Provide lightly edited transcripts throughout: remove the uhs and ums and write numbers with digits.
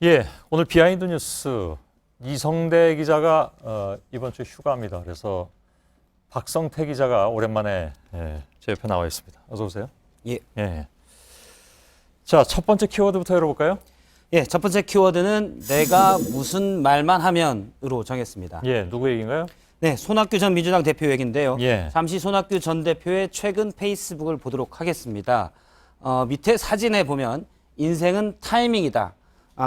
예, 오늘 비하인드 뉴스 이성대 기자가 이번 주 휴가입니다. 그래서 박성태 기자가 오랜만에 제 옆에 나와 있습니다. 어서 오세요. 예. 예. 자, 첫 번째 키워드부터 열어볼까요? 예, 첫 번째 키워드는 내가 무슨 말만 하면으로 정했습니다. 예, 누구 얘기인가요? 네, 손학규 전 민주당 대표 얘기인데요. 예. 잠시 손학규 전 대표의 최근 페이스북을 보도록 하겠습니다. 밑에 사진에 보면 인생은 타이밍이다.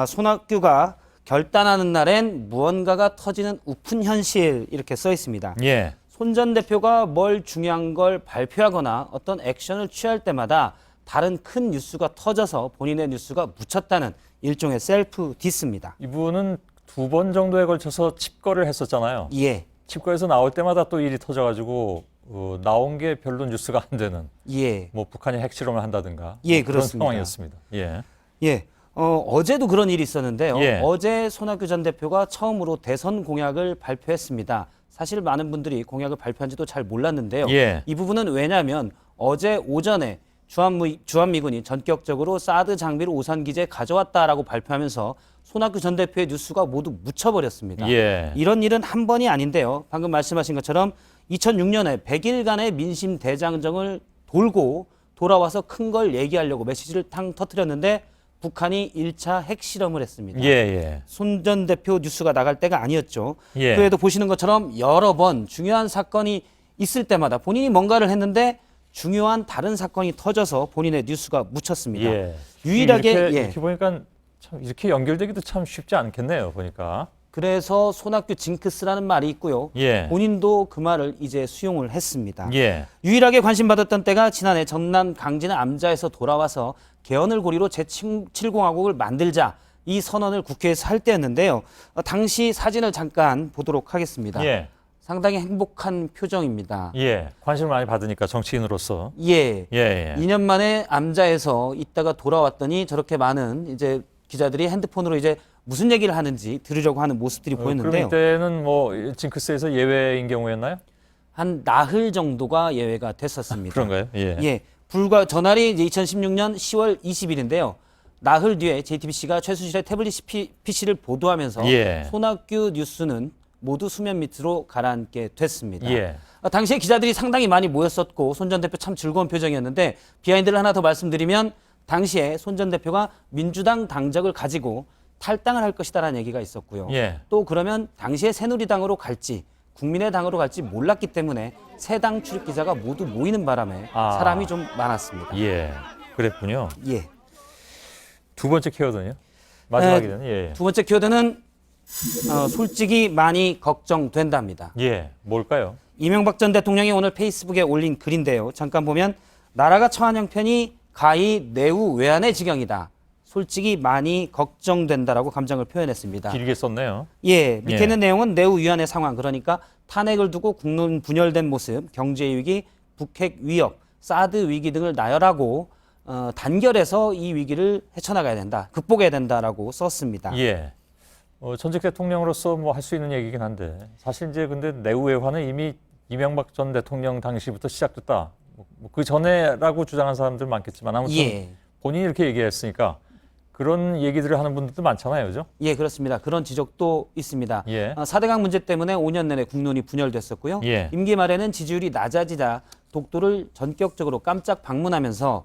손학규가 결단하는 날엔 무언가가 터지는 우픈 현실 이렇게 써 있습니다. 예. 손 전 대표가 뭘 중요한 걸 발표하거나 어떤 액션을 취할 때마다 다른 큰 뉴스가 터져서 본인의 뉴스가 묻혔다는 일종의 셀프 디스입니다. 이분은 두 번 정도에 걸쳐서 칩거를 했었잖아요. 예, 칩거에서 나올 때마다 또 일이 터져가지고 나온 게 별로 뉴스가 안 되는 예, 뭐 북한이 핵실험을 한다든가 예, 그런 그렇습니다. 상황이었습니다. 예. 예. 어제도 그런 일이 있었는데요. 예. 어제 손학규 전 대표가 처음으로 대선 공약을 발표했습니다. 사실 많은 분들이 공약을 발표한지도 잘 몰랐는데요. 예. 이 부분은 왜냐하면 어제 오전에 주한미군이 전격적으로 사드 장비를 오산 기지에 가져왔다라고 발표하면서 손학규 전 대표의 뉴스가 모두 묻혀버렸습니다. 예. 이런 일은 한 번이 아닌데요. 방금 말씀하신 것처럼 2006년에 100일간의 민심 대장정을 돌고 돌아와서 큰 걸 얘기하려고 메시지를 탕 터뜨렸는데 북한이 1차 핵실험을 했습니다. 예. 예. 손 전 대표 뉴스가 나갈 때가 아니었죠. 예. 그래도 보시는 것처럼 여러 번 중요한 사건이 있을 때마다 본인이 뭔가를 했는데 중요한 다른 사건이 터져서 본인의 뉴스가 묻혔습니다. 예. 유일하게 이렇게 보니까 참 이렇게 연결되기도 참 쉽지 않겠네요. 보니까. 그래서 손학규 징크스라는 말이 있고요. 예. 본인도 그 말을 이제 수용을 했습니다. 예. 유일하게 관심받았던 때가 지난해 전남 강진의 암자에서 돌아와서 개헌을 고리로 제7공화국을 만들자 이 선언을 국회에서 할 때였는데요. 당시 사진을 잠깐 보도록 하겠습니다. 예. 상당히 행복한 표정입니다. 예. 관심을 많이 받으니까 정치인으로서. 예. 예. 2년 만에 암자에서 있다가 돌아왔더니 저렇게 많은 이제 기자들이 핸드폰으로 이제 무슨 얘기를 하는지 들으려고 하는 모습들이 그럼 보였는데요. 이때는 뭐 징크스에서 예외인 경우였나요? 한 나흘 정도가 예외가 됐었습니다. 그런가요? 예. 예. 불과 전날이 이제 2016년 10월 20일인데요. 나흘 뒤에 JTBC가 최순실의 태블릿 PC를 보도하면서 예. 손학규 뉴스는 모두 수면 밑으로 가라앉게 됐습니다. 예. 당시에 기자들이 상당히 많이 모였었고 손 전 대표 참 즐거운 표정이었는데 비하인드를 하나 더 말씀드리면 당시에 손 전 대표가 민주당 당적을 가지고 탈당을 할 것이다라는 얘기가 있었고요. 예. 또 그러면 당시에 새누리당으로 갈지 국민의당으로 갈지 몰랐기 때문에 새 당 출입 기자가 모두 모이는 바람에 사람이 좀 많았습니다. 예. 그랬군요. 예. 두 번째 키워드는요? 마지막이는 예. 두 번째 키워드는 솔직히 많이 걱정된답니다. 예. 뭘까요? 이명박 전 대통령이 오늘 페이스북에 올린 글인데요. 잠깐 보면 나라가 처한 형편이 가히 내후 외환의 지경이다. 솔직히 많이 걱정된다라고 감정을 표현했습니다. 길게 썼네요. 예, 밑에 예. 있는 내용은 내후 위안의 상황, 그러니까 탄핵을 두고 국론 분열된 모습, 경제 위기, 북핵 위협, 사드 위기 등을 나열하고 단결해서 이 위기를 헤쳐나가야 된다, 극복해야 된다라고 썼습니다. 예. 전직 대통령으로서 뭐 할 수 있는 얘기긴 한데 사실 이제 근데 내후 외환은 이미 이명박 전 대통령 당시부터 시작됐다. 그 전에라고 주장한 사람들 많겠지만 아무튼 예. 본인이 이렇게 얘기했으니까 그런 얘기들을 하는 분들도 많잖아요, 그죠? 예, 그렇습니다. 그런 지적도 있습니다. 예. 4대강 문제 때문에 5년 내내 국론이 분열됐었고요. 예. 임기 말에는 지지율이 낮아지자 독도를 전격적으로 깜짝 방문하면서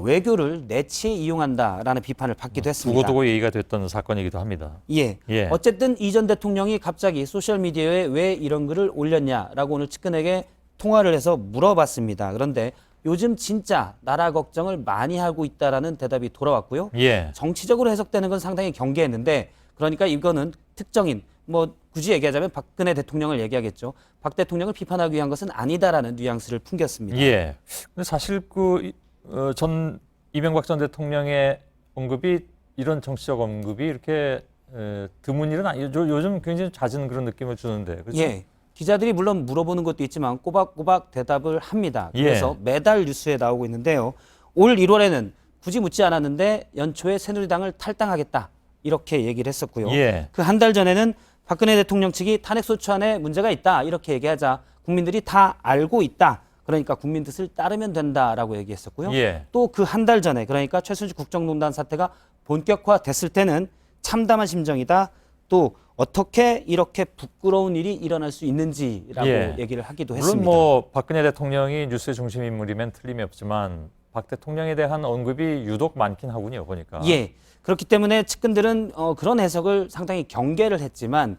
외교를 내치에 이용한다라는 비판을 받기도 했습니다. 두고두고 얘기가 됐던 사건이기도 합니다. 예. 예. 어쨌든 이 전 대통령이 갑자기 소셜미디어에 왜 이런 글을 올렸냐라고 오늘 측근에게 통화를 해서 물어봤습니다. 그런데 요즘 진짜 나라 걱정을 많이 하고 있다라는 대답이 돌아왔고요. 예. 정치적으로 해석되는 건 상당히 경계했는데 그러니까 이거는 특정인 뭐 굳이 얘기하자면 박근혜 대통령을 얘기하겠죠. 박 대통령을 비판하기 위한 것은 아니다라는 뉘앙스를 풍겼습니다. 예. 근데 사실 전 이명박 전 대통령의 언급이 이런 정치적 언급이 이렇게 드문 일은 아니죠. 요즘 굉장히 잦은 그런 느낌을 주는데. 그렇죠? 예. 기자들이 물론 물어보는 것도 있지만 꼬박꼬박 대답을 합니다. 그래서 예. 매달 뉴스에 나오고 있는데요. 올 1월에는 굳이 묻지 않았는데 연초에 새누리당을 탈당하겠다 이렇게 얘기를 했었고요. 예. 그 한 달 전에는 박근혜 대통령 측이 탄핵소추안에 문제가 있다 이렇게 얘기하자 국민들이 다 알고 있다. 그러니까 국민 뜻을 따르면 된다라고 얘기했었고요. 예. 또 그 한 달 전에 그러니까 최순실 국정농단 사태가 본격화됐을 때는 참담한 심정이다. 또 어떻게 이렇게 부끄러운 일이 일어날 수 있는지라고 예. 얘기를 하기도 물론 했습니다. 뭐 박근혜 대통령이 뉴스의 중심 인물이면 틀림이 없지만 박 대통령에 대한 언급이 유독 많긴 하군요. 보니까. 예. 그렇기 때문에 측근들은 그런 해석을 상당히 경계를 했지만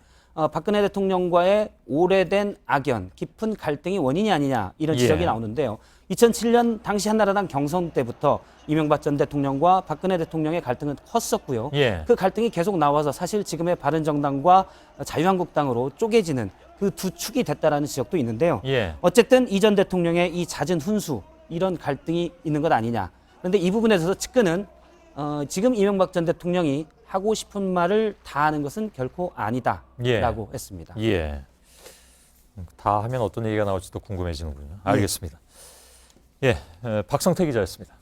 박근혜 대통령과의 오래된 악연, 깊은 갈등이 원인이 아니냐 이런 지적이 예. 나오는데요. 2007년 당시 한나라당 경선 때부터 이명박 전 대통령과 박근혜 대통령의 갈등은 컸었고요. 예. 그 갈등이 계속 나와서 사실 지금의 바른정당과 자유한국당으로 쪼개지는 그 두 축이 됐다라는 지적도 있는데요. 예. 어쨌든 이 전 대통령의 이 잦은 훈수 이런 갈등이 있는 것 아니냐. 그런데 이 부분에 대해서 측근은 지금 이명박 전 대통령이 하고 싶은 말을 다 하는 것은 결코 아니다라고 했습니다. 예. 다 하면 어떤 얘기가 나올지도 궁금해지는군요. 알겠습니다. 예, 박성태 기자였습니다.